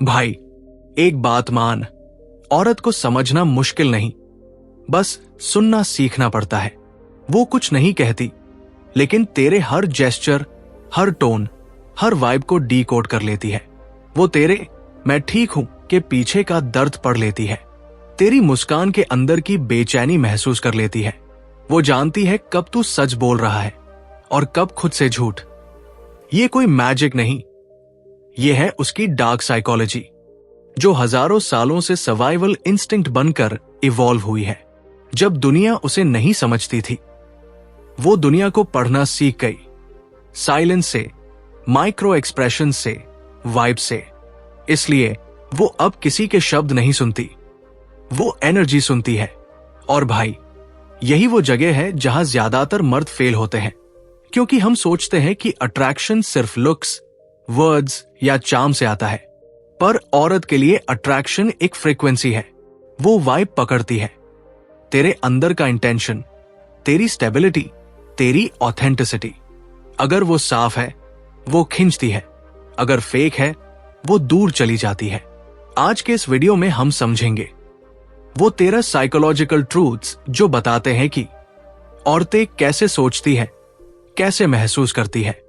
भाई, एक बात मान, औरत को समझना मुश्किल नहीं, बस सुनना सीखना पड़ता है। वो कुछ नहीं कहती, लेकिन तेरे हर जेस्चर, हर टोन, हर वाइब को डीकोड कर लेती है। वो तेरे मैं ठीक हूं के पीछे का दर्द पढ़ लेती है। तेरी मुस्कान के अंदर की बेचैनी महसूस कर लेती है। वो जानती है कब तू सच बोल रहा है और कब खुद से झूठ। ये कोई मैजिक नहीं, ये है उसकी डार्क साइकोलॉजी, जो हजारों सालों से सर्वाइवल इंस्टिंक्ट बनकर इवॉल्व हुई है। जब दुनिया उसे नहीं समझती थी, वो दुनिया को पढ़ना सीख गई। साइलेंस से, माइक्रो एक्सप्रेशन से, वाइब से। इसलिए वो अब किसी के शब्द नहीं सुनती, वो एनर्जी सुनती है। और भाई, यही वो जगह है जहां ज्यादातर मर्द फेल होते हैं, क्योंकि हम सोचते हैं कि अट्रैक्शन सिर्फ लुक्स, वर्ड्स या चार्म से आता है। पर औरत के लिए अट्रैक्शन एक फ्रीक्वेंसी है। वो वाइब पकड़ती है, तेरे अंदर का इंटेंशन, तेरी स्टेबिलिटी, तेरी ऑथेंटिसिटी। अगर वो साफ है, वो खींचती है। अगर फेक है, वो दूर चली जाती है। आज के इस वीडियो में हम समझेंगे वो 13 साइकोलॉजिकल ट्रूथ्स जो बताते हैं कि औरतें कैसे सोचती है, कैसे महसूस करती है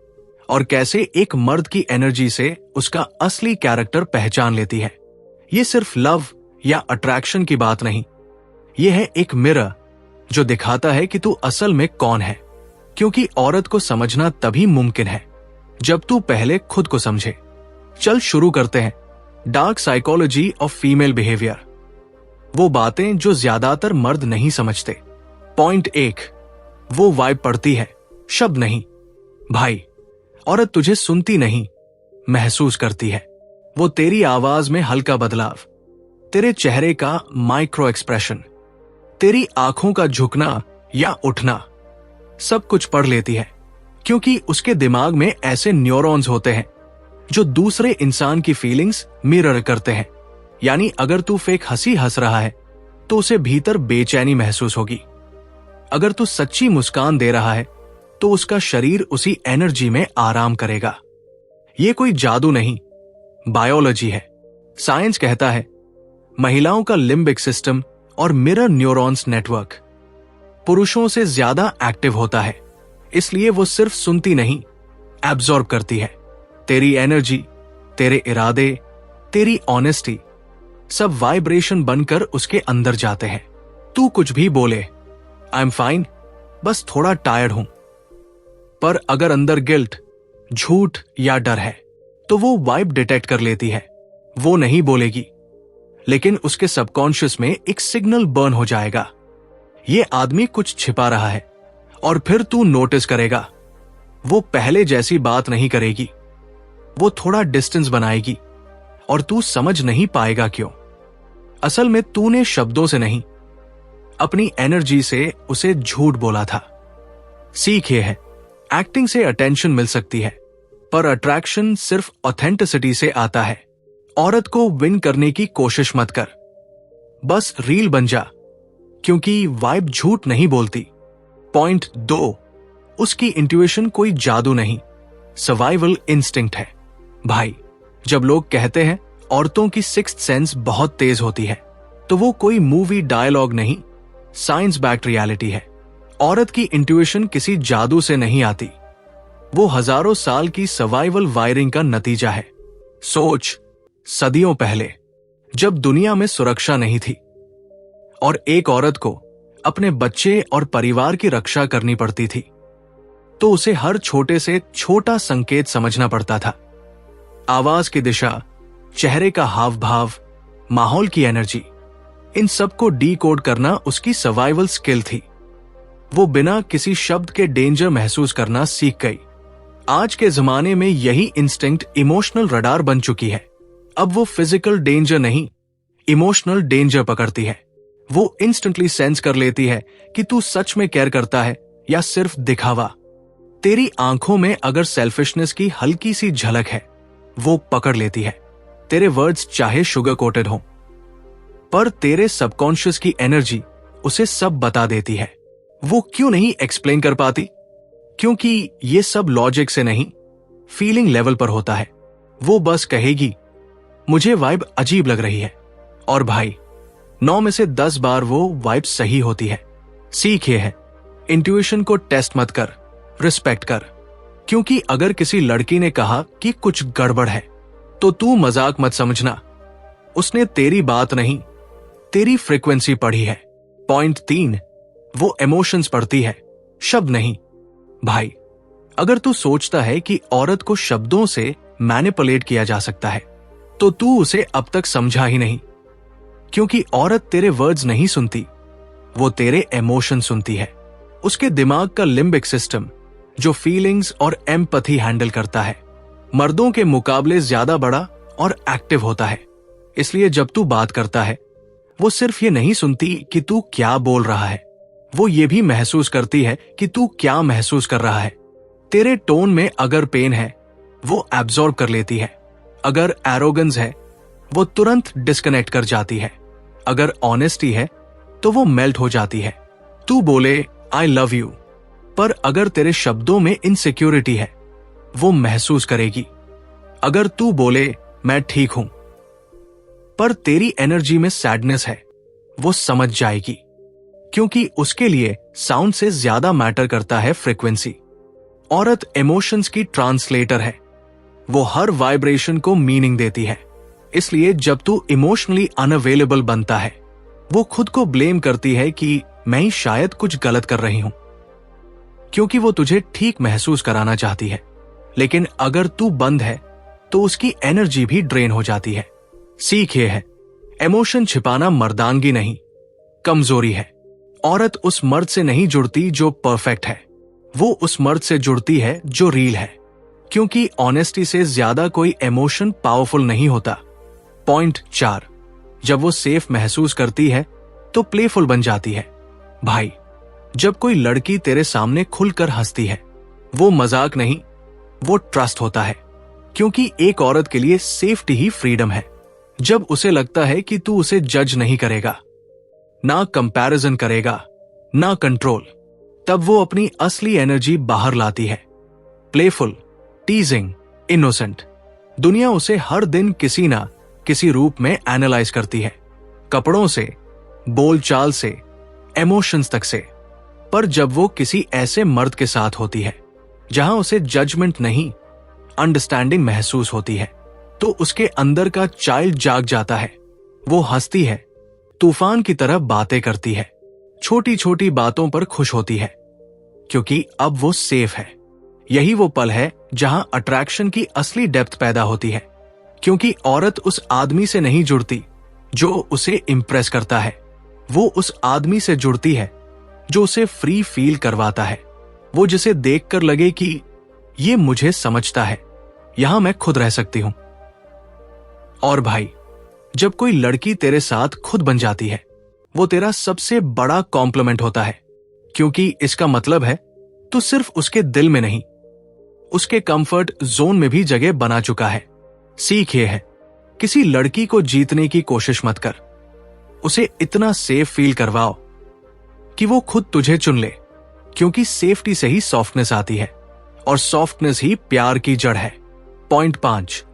और कैसे एक मर्द की एनर्जी से उसका असली कैरेक्टर पहचान लेती है। ये सिर्फ लव या अट्रैक्शन की बात नहीं, ये है एक मिरर जो दिखाता है कि तू असल में कौन है। क्योंकि औरत को समझना तभी मुमकिन है जब तू पहले खुद को समझे। चल शुरू करते हैं। Dark psychology of female behaviour, वो बातें जो ज्यादातर मर्द नहीं समझते। पॉइंट 1, वो वाइब पढ़ती है, शब्द नहीं। भाई, औरत तुझे सुनती नहीं, महसूस करती है। वो तेरी आवाज में हल्का बदलाव, तेरे चेहरे का माइक्रो एक्सप्रेशन, तेरी आंखों का झुकना या उठना, सब कुछ पढ़ लेती है। क्योंकि उसके दिमाग में ऐसे न्यूरॉन्स होते हैं जो दूसरे इंसान की फीलिंग्स मिरर करते हैं। यानी अगर तू फेक हंसी हंस रहा है तो उसे भीतर बेचैनी महसूस होगी। अगर तू सच्ची मुस्कान दे रहा है तो उसका शरीर उसी एनर्जी में आराम करेगा। ये कोई जादू नहीं, बायोलॉजी है। साइंस कहता है महिलाओं का लिम्बिक सिस्टम और मिरर न्यूरॉन्स नेटवर्क पुरुषों से ज्यादा एक्टिव होता है। इसलिए वो सिर्फ सुनती नहीं, एब्जॉर्ब करती है। तेरी एनर्जी, तेरे इरादे, तेरी ऑनेस्टी, सब वाइब्रेशन बनकर उसके अंदर जाते हैं। तू कुछ भी बोले, आई एम फाइन, बस थोड़ा टायर्ड हूं, पर अगर अंदर गिल्ट, झूठ या डर है तो वो वाइब डिटेक्ट कर लेती है। वो नहीं बोलेगी, लेकिन उसके सबकॉन्शियस में एक सिग्नल बर्न हो जाएगा, ये आदमी कुछ छिपा रहा है। और फिर तू नोटिस करेगा, वो पहले जैसी बात नहीं करेगी, वो थोड़ा डिस्टेंस बनाएगी और तू समझ नहीं पाएगा क्यों। असल में तूने शब्दों से नहीं, अपनी एनर्जी से उसे झूठ बोला था। सीख ये है, एक्टिंग से अटेंशन मिल सकती है, पर अट्रैक्शन सिर्फ ऑथेंटिसिटी से आता है। औरत को विन करने की कोशिश मत कर, बस रील बन जा, क्योंकि वाइब झूठ नहीं बोलती। पॉइंट 2, उसकी इंट्यूशन कोई जादू नहीं, सर्वाइवल इंस्टिंक्ट है। भाई, जब लोग कहते हैं औरतों की सिक्स्थ सेंस बहुत तेज होती है, तो वो कोई मूवी डायलॉग नहीं, साइंस बैक्ड रियलिटी है। औरत की इंट्यूशन किसी जादू से नहीं आती, वो हजारों साल की सर्वाइवल वायरिंग का नतीजा है। सोच, सदियों पहले जब दुनिया में सुरक्षा नहीं थी और एक औरत को अपने बच्चे और परिवार की रक्षा करनी पड़ती थी, तो उसे हर छोटे से छोटा संकेत समझना पड़ता था। आवाज की दिशा, चेहरे का हाव भाव, माहौल की एनर्जी, इन सब को डीकोड करना उसकी सर्वाइवल स्किल थी। वो बिना किसी शब्द के डेंजर महसूस करना सीख गई। आज के जमाने में यही इंस्टिंक्ट इमोशनल रडार बन चुकी है। अब वो फिजिकल डेंजर नहीं, इमोशनल डेंजर पकड़ती है। वो इंस्टेंटली सेंस कर लेती है कि तू सच में केयर करता है या सिर्फ दिखावा। तेरी आंखों में अगर सेल्फिशनेस की हल्की सी झलक है, वो पकड़ लेती है। तेरे वर्ड्स चाहे शुगर कोटेड हों, पर तेरे सबकॉन्शियस की एनर्जी उसे सब बता देती है। वो क्यों नहीं एक्सप्लेन कर पाती? क्योंकि ये सब लॉजिक से नहीं, फीलिंग लेवल पर होता है। वो बस कहेगी, मुझे वाइब अजीब लग रही है। और भाई 9 में से 10 बार वो वाइब सही होती है। सीख ये है, इंट्यूशन को टेस्ट मत कर, रिस्पेक्ट कर। क्योंकि अगर किसी लड़की ने कहा कि कुछ गड़बड़ है तो तू मजाक मत समझना। उसने तेरी बात नहीं, तेरी फ्रीक्वेंसी पढ़ी है। पॉइंट 3, वो इमोशंस पढ़ती है, शब्द नहीं। भाई अगर तू सोचता है कि औरत को शब्दों से मैनिपुलेट किया जा सकता है तो तू उसे अब तक समझा ही नहीं। क्योंकि औरत तेरे वर्ड्स नहीं सुनती, वो तेरे इमोशन सुनती है। उसके दिमाग का लिम्बिक सिस्टम जो फीलिंग्स और एम्पैथी हैंडल करता है, मर्दों के मुकाबले ज्यादा बड़ा और एक्टिव होता है। इसलिए जब तू बात करता है वो सिर्फ ये नहीं सुनती कि तू क्या बोल रहा है, वो ये भी महसूस करती है कि तू क्या महसूस कर रहा है। तेरे टोन में अगर पेन है वो एब्जॉर्ब कर लेती है। अगर एरोगेंस है वो तुरंत डिस्कनेक्ट कर जाती है। अगर ऑनेस्टी है तो वो मेल्ट हो जाती है। तू बोले आई लव यू, पर अगर तेरे शब्दों में इनसिक्योरिटी है वो महसूस करेगी। अगर तू बोले मैं ठीक हूं, पर तेरी एनर्जी में सैडनेस है, वो समझ जाएगी। क्योंकि उसके लिए साउंड से ज्यादा मैटर करता है फ्रीक्वेंसी। औरत इमोशंस की ट्रांसलेटर है, वो हर वाइब्रेशन को मीनिंग देती है। इसलिए जब तू इमोशनली अनअवेलेबल बनता है वो खुद को ब्लेम करती है कि मैं ही शायद कुछ गलत कर रही हूं, क्योंकि वो तुझे ठीक महसूस कराना चाहती है। लेकिन अगर तू बंद है तो उसकी एनर्जी भी ड्रेन हो जाती है। सीख ये है, इमोशन छिपाना मर्दानगी नहीं, कमजोरी है। औरत उस मर्द से नहीं जुड़ती जो परफेक्ट है, वो उस मर्द से जुड़ती है जो रील है। क्योंकि ऑनेस्टी से ज्यादा कोई इमोशन पावरफुल नहीं होता। पॉइंट 4, जब वो सेफ महसूस करती है तो प्लेफुल बन जाती है। भाई जब कोई लड़की तेरे सामने खुलकर हंसती है वो मजाक नहीं, वो ट्रस्ट होता है। क्योंकि एक औरत के लिए सेफ्टी ही फ्रीडम है। जब उसे लगता है कि तू उसे जज नहीं करेगा, ना कंपैरिजन करेगा, ना कंट्रोल, तब वो अपनी असली एनर्जी बाहर लाती है। Playful, टीजिंग, innocent. दुनिया उसे हर दिन किसी ना किसी रूप में एनालाइज करती है, कपड़ों से, बोलचाल से, इमोशंस तक से। पर जब वो किसी ऐसे मर्द के साथ होती है जहां उसे जजमेंट नहीं, अंडरस्टैंडिंग महसूस होती है, तो उसके अंदर का चाइल्ड जाग जाता है। वो हंसती है, तूफान की तरह बातें करती है, छोटी छोटी बातों पर खुश होती है, क्योंकि अब वो सेफ है। यही वो पल है जहां अट्रैक्शन की असली डेप्थ पैदा होती है। क्योंकि औरत उस आदमी से नहीं जुड़ती जो उसे इंप्रेस करता है, वो उस आदमी से जुड़ती है जो उसे फ्री फील करवाता है। वो जिसे देखकर लगे कि ये मुझे समझता है, यहां मैं खुद रह सकती हूं। और भाई जब कोई लड़की तेरे साथ खुद बन जाती है वो तेरा सबसे बड़ा कॉम्प्लीमेंट होता है। क्योंकि इसका मतलब है तू सिर्फ उसके दिल में नहीं, उसके कंफर्ट जोन में भी जगह बना चुका है। सीख ये है, किसी लड़की को जीतने की कोशिश मत कर, उसे इतना सेफ फील करवाओ कि वो खुद तुझे चुन ले। क्योंकि सेफ्टी से ही सॉफ्टनेस आती है और सॉफ्टनेस ही प्यार की जड़ है। पॉइंट 5,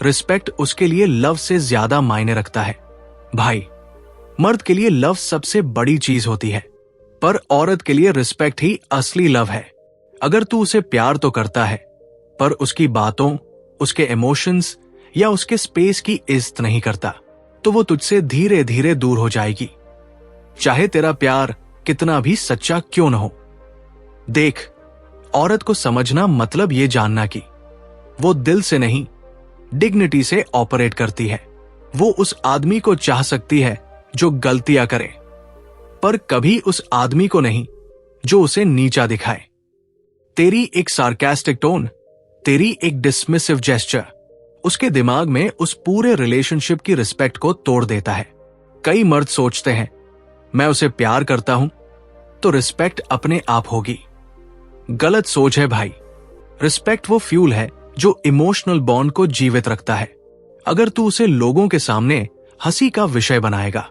रिस्पेक्ट उसके लिए लव से ज्यादा मायने रखता है। भाई मर्द के लिए लव सबसे बड़ी चीज होती है, पर औरत के लिए रिस्पेक्ट ही असली लव है। अगर तू उसे प्यार तो करता है पर उसकी बातों, उसके इमोशंस या उसके स्पेस की इज्जत नहीं करता तो वो तुझसे धीरे धीरे दूर हो जाएगी, चाहे तेरा प्यार कितना भी सच्चा क्यों न हो। देख, औरत को समझना मतलब ये जानना कि वो दिल से नहीं, डिग्निटी से ऑपरेट करती है। वो उस आदमी को चाह सकती है जो गलतियां करे, पर कभी उस आदमी को नहीं जो उसे नीचा दिखाए। तेरी एक सार्कास्टिक टोन, तेरी एक डिसमिसिव जेस्चर उसके दिमाग में उस पूरे रिलेशनशिप की रिस्पेक्ट को तोड़ देता है। कई मर्द सोचते हैं मैं उसे प्यार करता हूं तो रिस्पेक्ट अपने आप होगी। गलत सोच है भाई। रिस्पेक्ट वो फ्यूल है जो इमोशनल बॉन्ड को जीवित रखता है। अगर तू उसे लोगों के सामने हंसी का विषय बनाएगा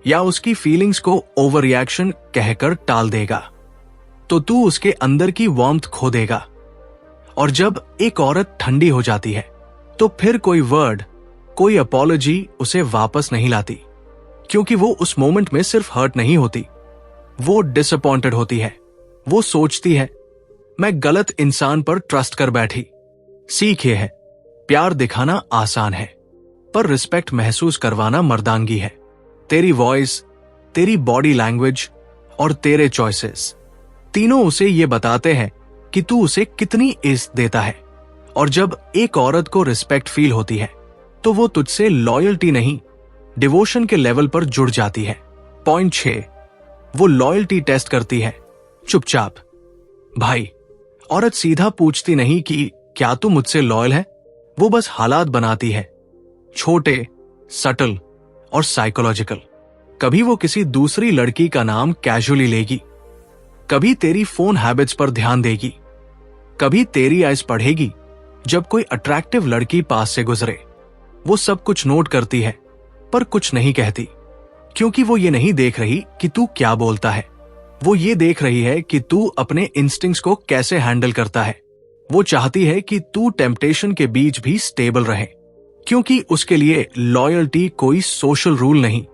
या उसकी फीलिंग्स को ओवर रिएक्शन कहकर टाल देगा तो तू उसके अंदर की वार्मथ खो देगा। और जब एक औरत ठंडी हो जाती है तो फिर कोई वर्ड, कोई अपॉलॉजी उसे वापस नहीं लाती, क्योंकि वो उस मोमेंट में सिर्फ हर्ट नहीं होती, वो डिसअपॉइंटेड होती है। वो सोचती है, मैं गलत इंसान पर ट्रस्ट कर बैठी। सीख ये है, प्यार दिखाना आसान है, पर रिस्पेक्ट महसूस करवाना मर्दानगी है। तेरी वॉइस, तेरी बॉडी लैंग्वेज और तेरे चॉइसेस, तीनों उसे ये बताते हैं कि तू उसे कितनी इज्जत देता है। और जब एक औरत को रिस्पेक्ट फील होती है, तो वो तुझसे लॉयल्टी नहीं, डिवोशन के लेवल पर जुड़ जाती है। पॉइंट 6, वो लॉयल्टी टेस्ट करती है चुपचाप। भाई, औरत सीधा पूछती नहीं कि क्या तू मुझसे लॉयल है, वो बस हालात बनाती है, छोटे, सटल और साइकोलॉजिकल। कभी वो किसी दूसरी लड़की का नाम कैजुअली लेगी, कभी तेरी फोन हैबिट्स पर ध्यान देगी, कभी तेरी आइज पढ़ेगी जब कोई अट्रैक्टिव लड़की पास से गुजरे। वो सब कुछ नोट करती है, पर कुछ नहीं कहती, क्योंकि वो ये नहीं देख रही कि तू क्या बोलता है, वो ये देख रही है कि तू अपने इंस्टिंक्ट्स को कैसे हैंडल करता है। वो चाहती है कि तू टेम्पटेशन के बीच भी स्टेबल रहे, क्योंकि उसके लिए लॉयल्टी कोई सोशल रूल नहीं,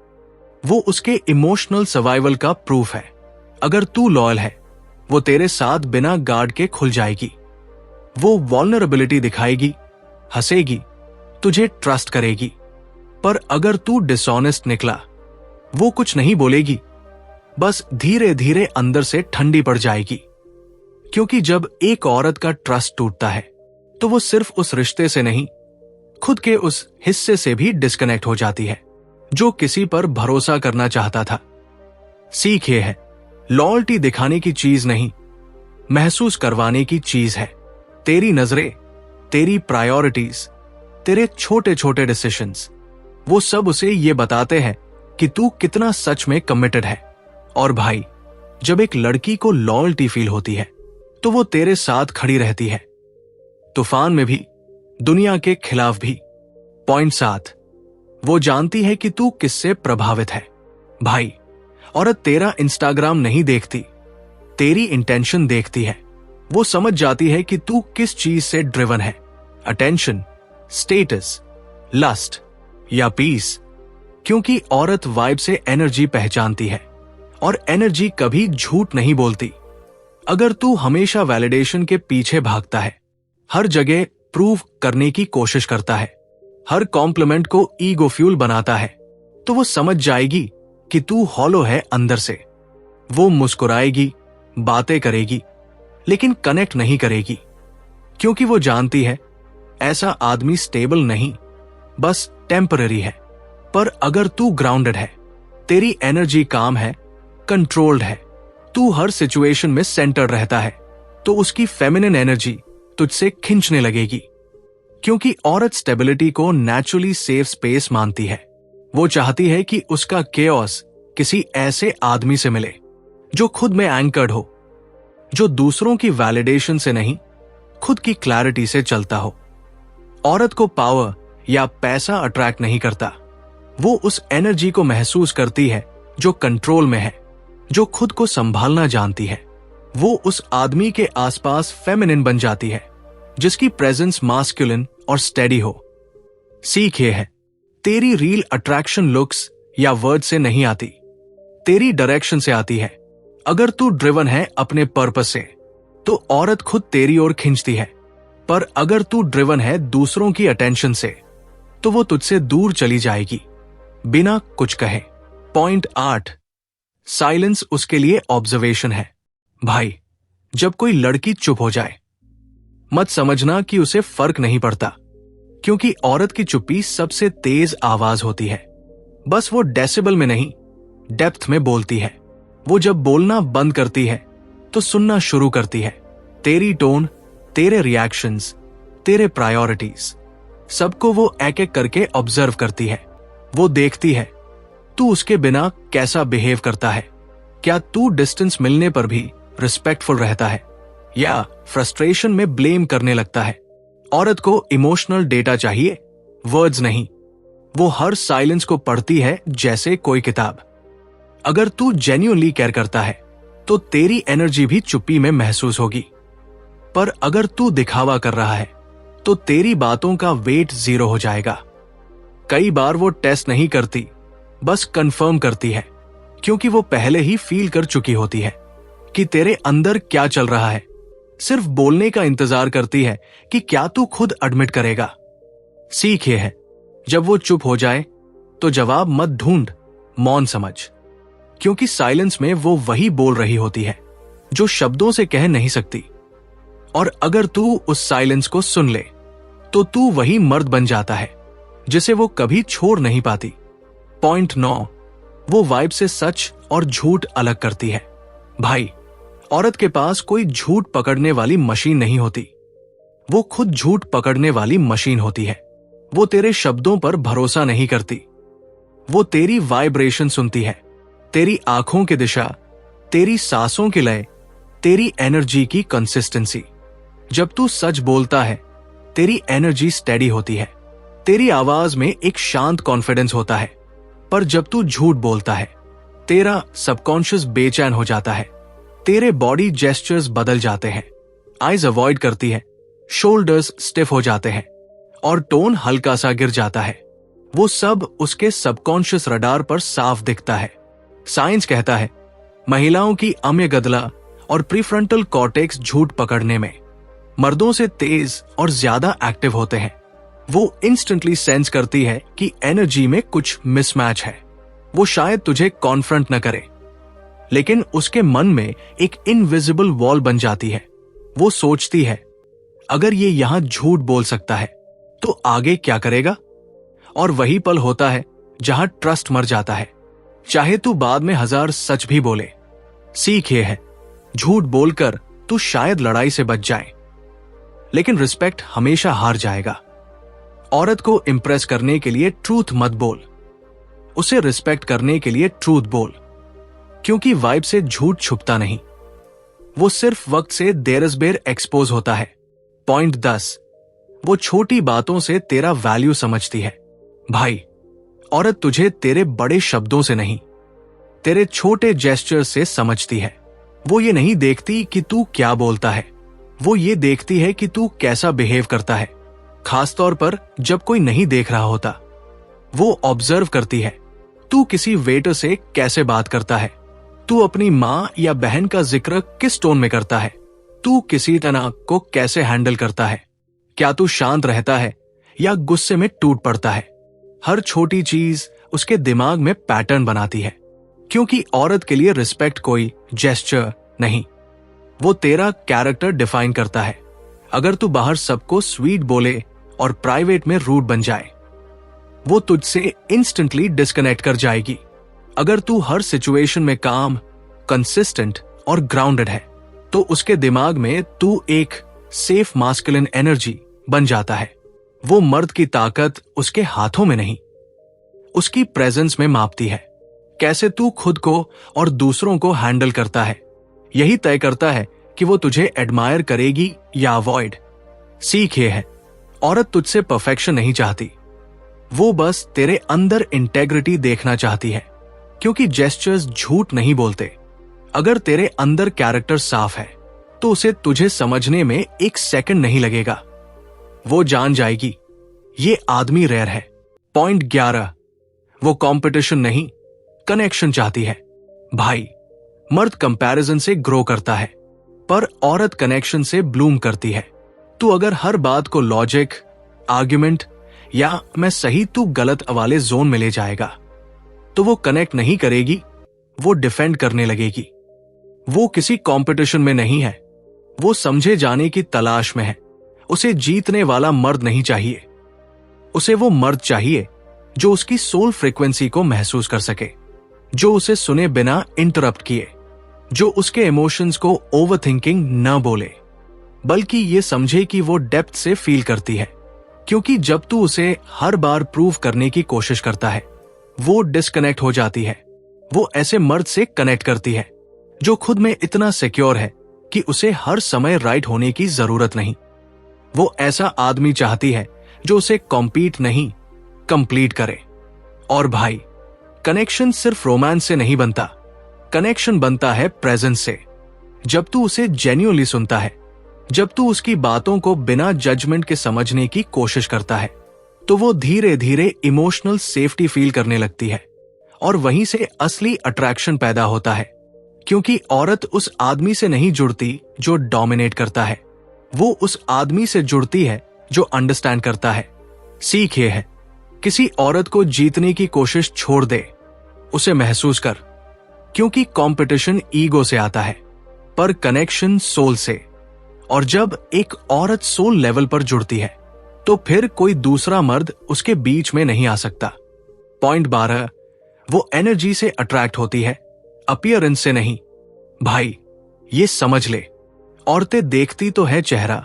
वो उसके इमोशनल सर्वाइवल का प्रूफ है। अगर तू लॉयल है, वो तेरे साथ बिना गार्ड के खुल जाएगी, वो वल्नरेबिलिटी दिखाएगी, हंसेगी, तुझे ट्रस्ट करेगी। पर अगर तू डिसऑनेस्ट निकला, वो कुछ नहीं बोलेगी, बस धीरे धीरे अंदर से ठंडी पड़ जाएगी। क्योंकि जब एक औरत का ट्रस्ट टूटता है, तो वो सिर्फ उस रिश्ते से नहीं, खुद के उस हिस्से से भी डिस्कनेक्ट हो जाती है जो किसी पर भरोसा करना चाहता था। सीख ये है, लॉयल्टी दिखाने की चीज नहीं, महसूस करवाने की चीज है। तेरी नजरें, तेरी प्रायोरिटीज, तेरे छोटे छोटे डिसीजंस, वो सब उसे ये बताते हैं कि तू कितना सच में कमिटेड है। और भाई, जब एक लड़की को लॉयल्टी फील होती है, तो वो तेरे साथ खड़ी रहती है, तूफान में भी, दुनिया के खिलाफ भी। पॉइंट 7, वो जानती है कि तू किससे प्रभावित है। भाई, औरत तेरा इंस्टाग्राम नहीं देखती, तेरी इंटेंशन देखती है। वो समझ जाती है कि तू किस चीज से ड्रिवन है, अटेंशन, स्टेटस, लस्ट या पीस। क्योंकि औरत वाइब से एनर्जी पहचानती है, और एनर्जी कभी झूठ नहीं बोलती। अगर तू हमेशा वैलिडेशन के पीछे भागता है, हर जगह प्रूव करने की कोशिश करता है, हर कॉम्प्लीमेंट को ईगो फ्यूल बनाता है, तो वो समझ जाएगी कि तू हॉलो है अंदर से। वो मुस्कुराएगी, बातें करेगी, लेकिन कनेक्ट नहीं करेगी, क्योंकि वो जानती है ऐसा आदमी स्टेबल नहीं, बस टेम्पररी है। पर अगर तू ग्राउंडेड है, तेरी एनर्जी काम है, कंट्रोल्ड है, तू हर सिचुएशन में सेंटर रहता है, तो उसकी फेमिनिन एनर्जी तुझसे खींचने लगेगी। क्योंकि औरत स्टेबिलिटी को नेचुरली सेफ स्पेस मानती है। वो चाहती है कि उसका केओस किसी ऐसे आदमी से मिले जो खुद में एंकर्ड हो, जो दूसरों की वैलिडेशन से नहीं, खुद की क्लैरिटी से चलता हो। औरत को पावर या पैसा अट्रैक्ट नहीं करता, वो उस एनर्जी को महसूस करती है जो कंट्रोल में है, जो खुद को संभालना जानती है। वो उस आदमी के आसपास फेमिनिन बन जाती है, जिसकी प्रेजेंस मास्कुलिन और स्टेडी हो। सीख ये है, तेरी रील अट्रैक्शन लुक्स या वर्ड से नहीं आती, तेरी डायरेक्शन से आती है। अगर तू ड्रिवन है अपने पर्पस से, तो औरत खुद तेरी ओर खींचती है। पर अगर तू ड्रिवन है दूसरों की अटेंशन से, तो वो तुझसे दूर चली जाएगी बिना कुछ कहे। पॉइंट 8, साइलेंस उसके लिए ऑब्जर्वेशन है। भाई, जब कोई लड़की चुप हो जाए, मत समझना कि उसे फर्क नहीं पड़ता, क्योंकि औरत की चुप्पी सबसे तेज आवाज होती है। बस वो डेसिबल में नहीं, डेप्थ में बोलती है। वो जब बोलना बंद करती है, तो सुनना शुरू करती है। तेरी टोन, तेरे रिएक्शंस, तेरे प्रायोरिटीज, सबको वो एक एक करके ऑब्जर्व करती है। वो देखती है तू उसके बिना कैसा बिहेव करता है। क्या तू डिस्टेंस मिलने पर भी रिस्पेक्टफुल रहता है, या फ्रस्ट्रेशन में ब्लेम करने लगता है। औरत को इमोशनल डेटा चाहिए, वर्ड्स नहीं। वो हर साइलेंस को पढ़ती है जैसे कोई किताब। अगर तू जेन्युइनली केयर करता है, तो तेरी एनर्जी भी चुप्पी में महसूस होगी। पर अगर तू दिखावा कर रहा है, तो तेरी बातों का वेट 0 हो जाएगा। कई बार वो टेस्ट नहीं करती, बस कंफर्म करती है, क्योंकि वो पहले ही फील कर चुकी होती है कि तेरे अंदर क्या चल रहा है। सिर्फ बोलने का इंतजार करती है कि क्या तू खुद एडमिट करेगा। सीख ये है, जब वो चुप हो जाए तो जवाब मत ढूंढ, मौन समझ, क्योंकि साइलेंस में वो वही बोल रही होती है जो शब्दों से कह नहीं सकती। और अगर तू उस साइलेंस को सुन ले तो तू वही मर्द बन जाता है जिसे वो कभी छोड़ नहीं पाती। पॉइंट 9, वो वाइब से सच और झूठ अलग करती है। भाई, औरत के पास कोई झूठ पकड़ने वाली मशीन नहीं होती, वो खुद झूठ पकड़ने वाली मशीन होती है। वो तेरे शब्दों पर भरोसा नहीं करती, वो तेरी वाइब्रेशन सुनती है, तेरी आंखों की दिशा, तेरी सांसों की लय, तेरी एनर्जी की कंसिस्टेंसी। जब तू सच बोलता है, तेरी एनर्जी स्टेडी होती है, तेरी आवाज में एक शांत कॉन्फिडेंस होता है। पर जब तू झूठ बोलता है, तेरा सबकॉन्शियस बेचैन हो जाता है, तेरे बॉडी जेस्चर्स बदल जाते हैं, आईज अवॉइड करती है, शोल्डर्स स्टिफ हो जाते हैं और टोन हल्का सा गिर जाता है। वो सब उसके सबकॉन्शियस रडार पर साफ दिखता है। साइंस कहता है, महिलाओं की अम्यगदला और प्रीफ्रंटल कॉर्टेक्स झूठ पकड़ने में मर्दों से तेज और ज्यादा एक्टिव होते हैं। वो इंस्टेंटली सेंस करती है कि एनर्जी में कुछ मिसमैच है। वो शायद तुझे कॉन्फ्रंट न करे, लेकिन उसके मन में एक इनविजिबल वॉल बन जाती है। वो सोचती है, अगर ये यहां झूठ बोल सकता है तो आगे क्या करेगा? और वही पल होता है जहां ट्रस्ट मर जाता है, चाहे तू बाद में 1000 सच भी बोले। सीख ये है, झूठ बोलकर तू शायद लड़ाई से बच जाए, लेकिन रिस्पेक्ट हमेशा हार जाएगा। औरत को इंप्रेस करने के लिए ट्रूथ मत बोल, उसे रिस्पेक्ट करने के लिए ट्रूथ बोल, क्योंकि वाइब से झूठ छुपता नहीं, वो सिर्फ वक्त से देर एक्सपोज होता है। पॉइंट 10, वो छोटी बातों से तेरा वैल्यू समझती है। भाई, औरत तुझे तेरे बड़े शब्दों से नहीं, तेरे छोटे जेस्चर से समझती है। वो ये नहीं देखती कि तू क्या बोलता है, वो ये देखती है कि तू कैसा बिहेव करता है, खासतौर पर जब कोई नहीं देख रहा होता। वो ऑब्जर्व करती है, तू किसी वेटर से कैसे बात करता है, तू अपनी माँ या बहन का जिक्र किस टोन में करता है, तू किसी तनाव को कैसे हैंडल करता है, क्या तू शांत रहता है या गुस्से में टूट पड़ता है। हर छोटी चीज उसके दिमाग में पैटर्न बनाती है, क्योंकि औरत के लिए रिस्पेक्ट कोई जेस्चर नहीं, वो तेरा कैरेक्टर डिफाइन करता है। अगर तू बाहर सबको स्वीट बोले और प्राइवेट में रूड बन जाए, वो तुझसे इंस्टेंटली डिस्कनेक्ट कर जाएगी। अगर तू हर सिचुएशन में काम, कंसिस्टेंट और ग्राउंडेड है, तो उसके दिमाग में तू एक सेफ मास्कुलिन एनर्जी बन जाता है। वो मर्द की ताकत उसके हाथों में नहीं, उसकी प्रेजेंस में मापती है। कैसे तू खुद को और दूसरों को हैंडल करता है, यही तय करता है कि वो तुझे एडमायर करेगी या अवॉइड। सीख ये है, औरत तुझसे परफेक्शन नहीं चाहती, वो बस तेरे अंदर इंटेग्रिटी देखना चाहती है, क्योंकि जेस्चर्स झूठ नहीं बोलते। अगर तेरे अंदर कैरेक्टर साफ है तो उसे तुझे समझने में 1 सेकंड नहीं लगेगा। वो जान जाएगी ये आदमी रेयर है। पॉइंट 11, वो कंपटीशन नहीं, कनेक्शन चाहती है। भाई, मर्द कंपैरिजन से ग्रो करता है, पर औरत कनेक्शन से ब्लूम करती है। तू अगर हर बात को लॉजिक, आर्ग्यूमेंट या मैं सही तू गलत वाले जोन में ले जाएगा, तो वो कनेक्ट नहीं करेगी, वो डिफेंड करने लगेगी। वो किसी कंपटीशन में नहीं है, वो समझे जाने की तलाश में है। उसे जीतने वाला मर्द नहीं चाहिए, उसे वो मर्द चाहिए जो उसकी सोल फ्रीक्वेंसी को महसूस कर सके, जो उसे सुने बिना इंटरप्ट किए, जो उसके इमोशंस को ओवरथिंकिंग न बोले, बल्कि ये समझे कि वो डेप्थ से फील करती है। क्योंकि जब तू उसे हर बार प्रूव करने की कोशिश करता है, वो डिस्कनेक्ट हो जाती है। वो ऐसे मर्द से कनेक्ट करती है जो खुद में इतना सिक्योर है कि उसे हर समय राइट होने की जरूरत नहीं। वो ऐसा आदमी चाहती है जो उसे कॉम्पीट नहीं, कंप्लीट करे। और भाई, कनेक्शन सिर्फ रोमांस से नहीं बनता, कनेक्शन बनता है प्रेजेंस से। जब तू उसे जेन्युइनली सुनता है, जब तू उसकी बातों को बिना जजमेंट के समझने की कोशिश करता है, तो वो धीरे धीरे इमोशनल सेफ्टी फील करने लगती है और वहीं से असली अट्रैक्शन पैदा होता है। क्योंकि औरत उस आदमी से नहीं जुड़ती जो डोमिनेट करता है, वो उस आदमी से जुड़ती है जो अंडरस्टैंड करता है। सीख ये है, किसी औरत को जीतने की कोशिश छोड़ दे, उसे महसूस कर, क्योंकि कंपटीशन ईगो से आता है पर कनेक्शन सोल से। और जब एक औरत सोल लेवल पर जुड़ती है तो फिर कोई दूसरा मर्द उसके बीच में नहीं आ सकता। पॉइंट 12, वो एनर्जी से अट्रैक्ट होती है, अपीयरेंस से नहीं। भाई ये समझ ले, औरतें देखती तो है चेहरा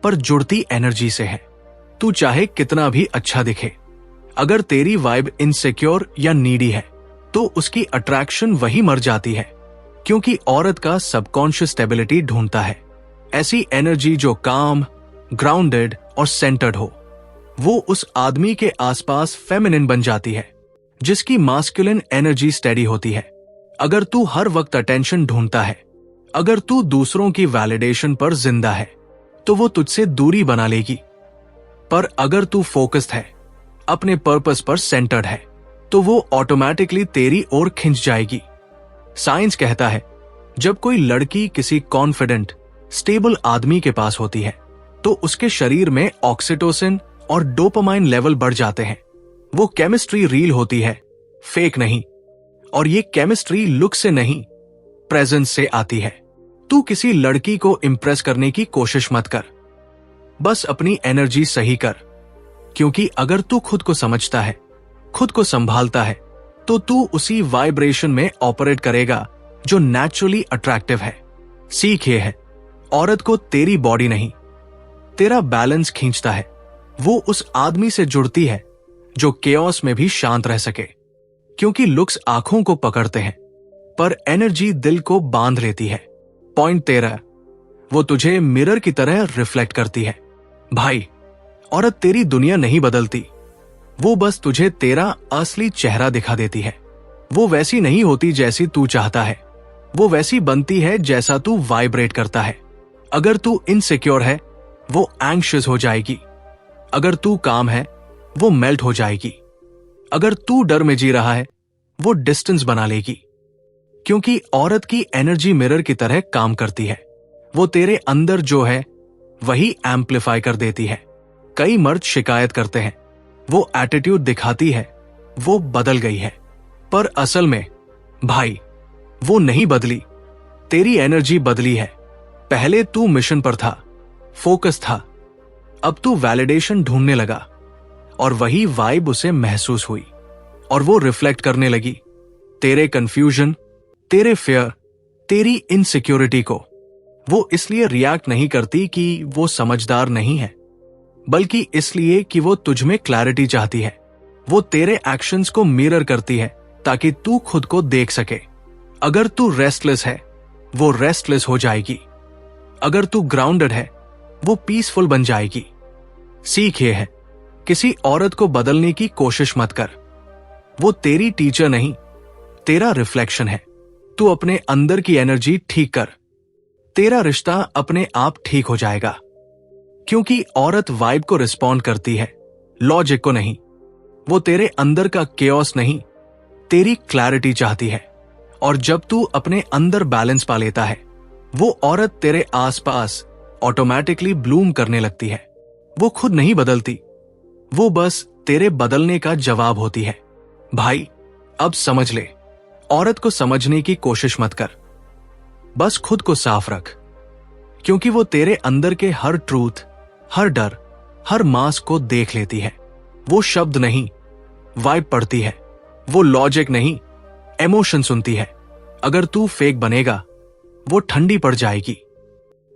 पर जुड़ती एनर्जी से है। तू चाहे कितना भी अच्छा दिखे, अगर तेरी वाइब इनसिक्योर या नीडी है तो उसकी अट्रैक्शन वही मर जाती है। क्योंकि औरत का सबकॉन्शियस स्टेबिलिटी ढूंढता है ऐसी एनर्जी जो काम, ग्राउंडेड और सेंटर्ड हो। वो उस आदमी के आसपास फेमिनिन बन जाती है जिसकी मास्कुलिन एनर्जी स्टेडी होती है। अगर तू हर वक्त अटेंशन ढूंढता है, अगर तू दूसरों की वैलिडेशन पर जिंदा है तो वो तुझसे दूरी बना लेगी। पर अगर तू फोकस्ड है, अपने पर्पस पर सेंटर्ड है, तो वो ऑटोमेटिकली तेरी ओर खिंच जाएगी। साइंस कहता है जब कोई लड़की किसी कॉन्फिडेंट, स्टेबल आदमी के पास होती है तो उसके शरीर में ऑक्सीटोसिन और डोपामाइन लेवल बढ़ जाते हैं। वो केमिस्ट्री रियल होती है, फेक नहीं। और ये केमिस्ट्री लुक से नहीं, प्रेजेंस से आती है। तू किसी लड़की को इंप्रेस करने की कोशिश मत कर, बस अपनी एनर्जी सही कर। क्योंकि अगर तू खुद को समझता है, खुद को संभालता है, तो तू उसी वाइब्रेशन में ऑपरेट करेगा जो नेचुरली अट्रैक्टिव है। सीख ये है, औरत को तेरी बॉडी नहीं, तेरा बैलेंस खींचता है। वो उस आदमी से जुड़ती है जो केओस में भी शांत रह सके। क्योंकि लुक्स आंखों को पकड़ते हैं पर एनर्जी दिल को बांध लेती है। पॉइंट 13, वो तुझे मिरर की तरह रिफ्लेक्ट करती है। भाई, औरत तेरी दुनिया नहीं बदलती, वो बस तुझे तेरा असली चेहरा दिखा देती है। वो वैसी नहीं होती जैसी तू चाहता है, वो वैसी बनती है जैसा तू वाइब्रेट करता है। अगर तू इनसिक्योर है, वो एंग्शियस हो जाएगी। अगर तू काम है, वो मेल्ट हो जाएगी। अगर तू डर में जी रहा है, वो डिस्टेंस बना लेगी। क्योंकि औरत की एनर्जी मिरर की तरह काम करती है। वो तेरे अंदर जो है वही एम्पलीफाई कर देती है। कई मर्द शिकायत करते हैं, वो एटीट्यूड दिखाती है, वो बदल गई है। पर असल में भाई, वो नहीं बदली, तेरी एनर्जी बदली है। पहले तू मिशन पर था, फोकस था, अब तू वैलिडेशन ढूंढने लगा और वही वाइब उसे महसूस हुई और वो रिफ्लेक्ट करने लगी तेरे कंफ्यूजन, तेरे फियर, तेरी इनसिक्योरिटी को। वो इसलिए रिएक्ट नहीं करती कि वो समझदार नहीं है, बल्कि इसलिए कि वो तुझ में क्लैरिटी चाहती है। वो तेरे एक्शंस को मिरर करती है ताकि तू खुद को देख सके। अगर तू रेस्टलेस है, वो रेस्टलेस हो जाएगी। अगर तू ग्राउंडेड है, वो पीसफुल बन जाएगी। सीख ये है, किसी औरत को बदलने की कोशिश मत कर। वो तेरी टीचर नहीं, तेरा रिफ्लेक्शन है। तू अपने अंदर की एनर्जी ठीक कर, तेरा रिश्ता अपने आप ठीक हो जाएगा। क्योंकि औरत वाइब को रिस्पॉन्ड करती है, लॉजिक को नहीं। वो तेरे अंदर का केओस नहीं, तेरी क्लैरिटी चाहती है। और जब तू अपने अंदर बैलेंस पा लेता है, वो औरत तेरे आसपास ऑटोमेटिकली ब्लूम करने लगती है। वो खुद नहीं बदलती, वो बस तेरे बदलने का जवाब होती है। भाई, अब समझ ले, औरत को समझने की कोशिश मत कर, बस खुद को साफ रख। क्योंकि वो तेरे अंदर के हर ट्रूथ, हर डर, हर मास्क को देख लेती है। वो शब्द नहीं, वाइब पढ़ती है। वो लॉजिक नहीं, इमोशन सुनती है। अगर तू फेक बनेगा, वो ठंडी पड़ जाएगी।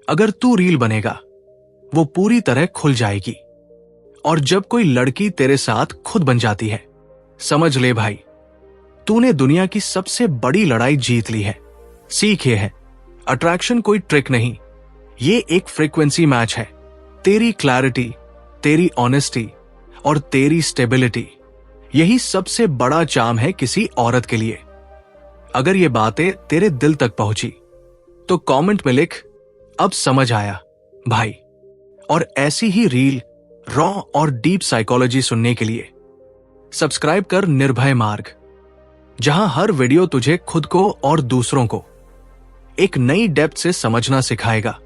अगर तू रील बनेगा, वो पूरी तरह खुल जाएगी। और जब कोई लड़की तेरे साथ खुद बन जाती है, समझ ले भाई, तूने दुनिया की सबसे बड़ी लड़ाई जीत ली है। सीख ये है, अट्रैक्शन कोई ट्रिक नहीं, ये एक फ्रीक्वेंसी मैच है। तेरी क्लैरिटी, तेरी ऑनेस्टी और तेरी स्टेबिलिटी, यही सबसे बड़ा चार्म है किसी औरत के लिए। अगर ये बातें तेरे दिल तक पहुंची तो कमेंट में लिख, अब समझ आया भाई। और ऐसी ही रील रॉ और डीप साइकोलॉजी सुनने के लिए सब्सक्राइब कर निर्भय मार्ग, जहां हर वीडियो तुझे खुद को और दूसरों को एक नई डेप्थ से समझना सिखाएगा।